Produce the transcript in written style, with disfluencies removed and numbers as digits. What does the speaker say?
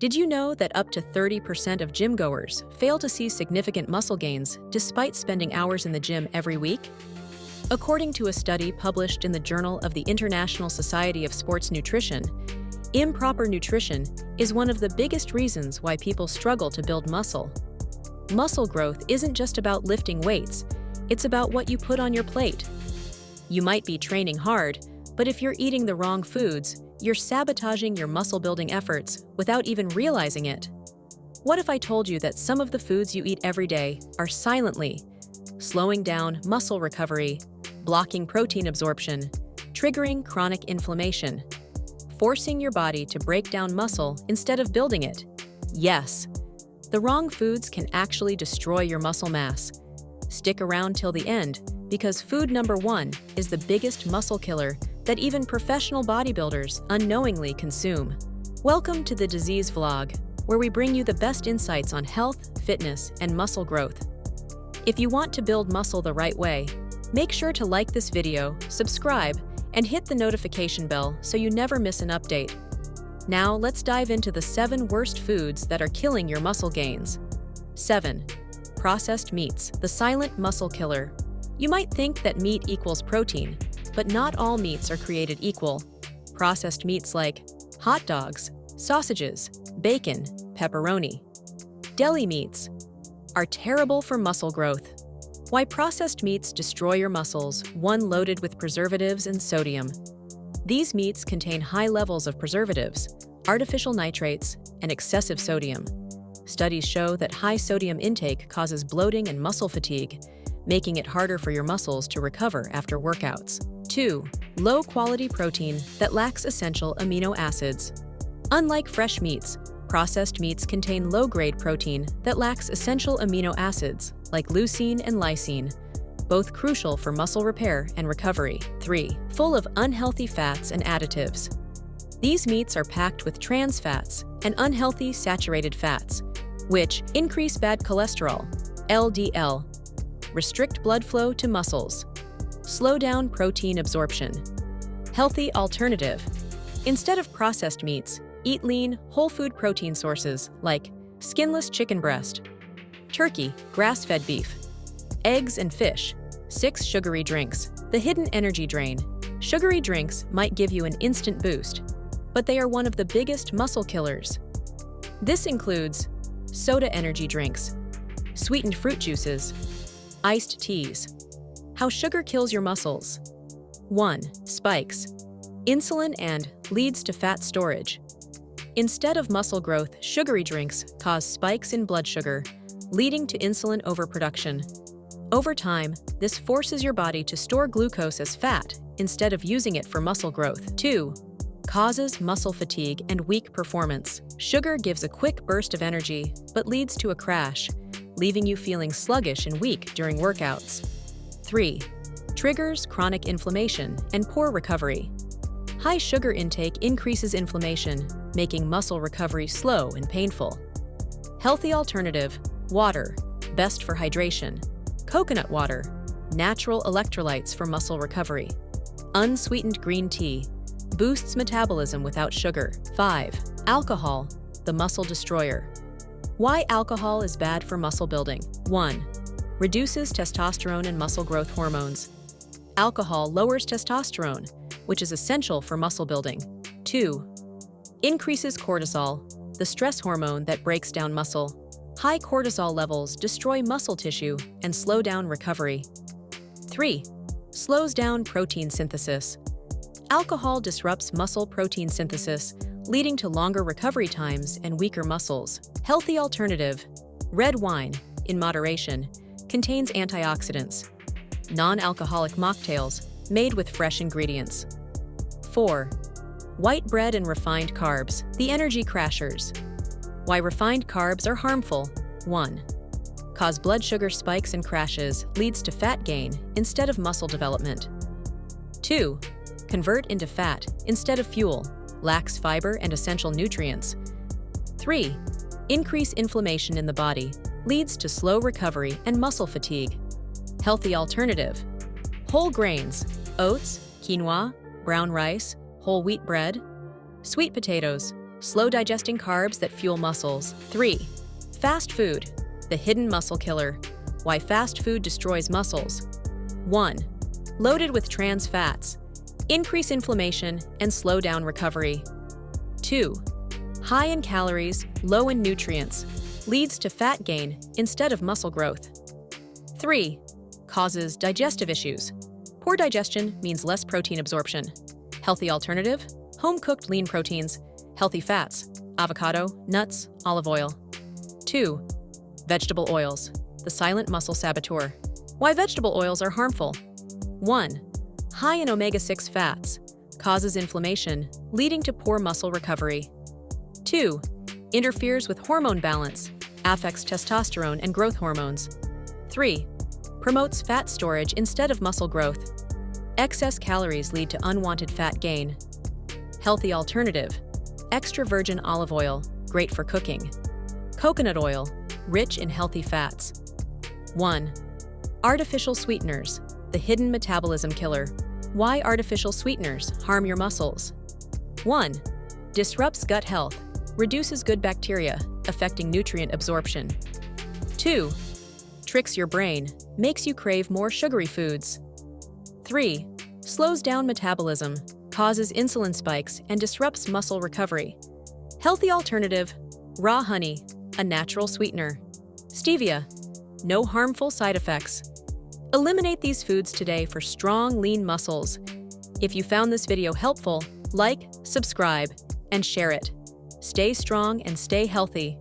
Did you know that up to 30% of gym goers fail to see significant muscle gains despite spending hours in the gym every week? According to a study published in the Journal of the International Society of Sports Nutrition, improper nutrition is one of the biggest reasons why people struggle to build muscle. Muscle growth isn't just about lifting weights, it's about what you put on your plate. You might be training hard, but if you're eating the wrong foods, you're sabotaging your muscle-building efforts without even realizing it. What if I told you that some of the foods you eat every day are silently slowing down muscle recovery, blocking protein absorption, triggering chronic inflammation, forcing your body to break down muscle instead of building it? Yes, the wrong foods can actually destroy your muscle mass. Stick around till the end, because food number 1 is the biggest muscle killer that even professional bodybuilders unknowingly consume. Welcome to the Disease Vlog, where we bring you the best insights on health, fitness, and muscle growth. If you want to build muscle the right way, make sure to like this video, subscribe, and hit the notification bell so you never miss an update. Now let's dive into the 7 worst foods that are killing your muscle gains. 7. Processed meats, the silent muscle killer. You might think that meat equals protein, but not all meats are created equal. Processed meats like hot dogs, sausages, bacon, pepperoni, deli meats are terrible for muscle growth. Why processed meats destroy your muscles, 1. Loaded with preservatives and sodium. These meats contain high levels of preservatives, artificial nitrates, and excessive sodium. Studies show that high sodium intake causes bloating and muscle fatigue, making it harder for your muscles to recover after workouts. 2. Low-quality protein that lacks essential amino acids. Unlike fresh meats, processed meats contain low-grade protein that lacks essential amino acids, like leucine and lysine, both crucial for muscle repair and recovery. 3. Full of unhealthy fats and additives. These meats are packed with trans fats and unhealthy saturated fats, which increase bad cholesterol, LDL, restrict blood flow to muscles, slow down protein absorption. Healthy alternative. Instead of processed meats, eat lean, whole food protein sources like skinless chicken breast, turkey, grass-fed beef, eggs and fish. 6. Sugary drinks, the hidden energy drain. Sugary drinks might give you an instant boost, but they are one of the biggest muscle killers. This includes soda energy drinks, sweetened fruit juices, iced teas. How sugar kills your muscles. 1. Spikes. Insulin and leads to fat storage. Instead of muscle growth, sugary drinks cause spikes in blood sugar, leading to insulin overproduction. Over time, this forces your body to store glucose as fat instead of using it for muscle growth. 2. Causes muscle fatigue and weak performance. Sugar gives a quick burst of energy, but leads to a crash, leaving you feeling sluggish and weak during workouts. 3. Triggers chronic inflammation and poor recovery. High sugar intake increases inflammation, making muscle recovery slow and painful. Healthy alternative, water, best for hydration. Coconut water, natural electrolytes for muscle recovery. Unsweetened green tea, boosts metabolism without sugar. 5. Alcohol, the muscle destroyer. Why alcohol is bad for muscle building. 1. Reduces testosterone and muscle growth hormones. Alcohol lowers testosterone, which is essential for muscle building. 2. Increases cortisol, the stress hormone that breaks down muscle. High cortisol levels destroy muscle tissue and slow down recovery. 3. Slows down protein synthesis. Alcohol disrupts muscle protein synthesis, leading to longer recovery times and weaker muscles. Healthy alternative, red wine, in moderation, contains antioxidants. Non-alcoholic mocktails, made with fresh ingredients. 4. White bread and refined carbs, the energy crashers. Why refined carbs are harmful. 1. Cause blood sugar spikes and crashes, leads to fat gain instead of muscle development. 2. Convert into fat instead of fuel, lacks fiber and essential nutrients. 3. Increase inflammation in the body, leads to slow recovery and muscle fatigue. Healthy alternative, whole grains, oats, quinoa, brown rice, whole wheat bread, sweet potatoes, slow digesting carbs that fuel muscles. 3. Fast food, the hidden muscle killer. Why fast food destroys muscles. 1. Loaded with trans fats, increase inflammation and slow down recovery. 2. High in calories, low in nutrients, leads to fat gain instead of muscle growth. 3. Causes digestive issues. Poor digestion means less protein absorption. Healthy alternative, home-cooked lean proteins, healthy fats, avocado, nuts, olive oil. 2. Vegetable oils, the silent muscle saboteur. Why vegetable oils are harmful. 1. High in omega-6 fats, causes inflammation, leading to poor muscle recovery. 2. Interferes with hormone balance, affects testosterone and growth hormones. 3. Promotes fat storage instead of muscle growth. Excess calories lead to unwanted fat gain. Healthy alternative, extra virgin olive oil, great for cooking. Coconut oil, rich in healthy fats. 1. Artificial sweeteners, the hidden metabolism killer. Why artificial sweeteners harm your muscles. 1. Disrupts gut health, reduces good bacteria, affecting nutrient absorption. 2. Tricks your brain, makes you crave more sugary foods. 3. Slows down metabolism, causes insulin spikes, and disrupts muscle recovery. Healthy alternative, raw honey, a natural sweetener. Stevia, no harmful side effects. Eliminate these foods today for strong, lean muscles. If you found this video helpful, like, subscribe, and share it. Stay strong and stay healthy.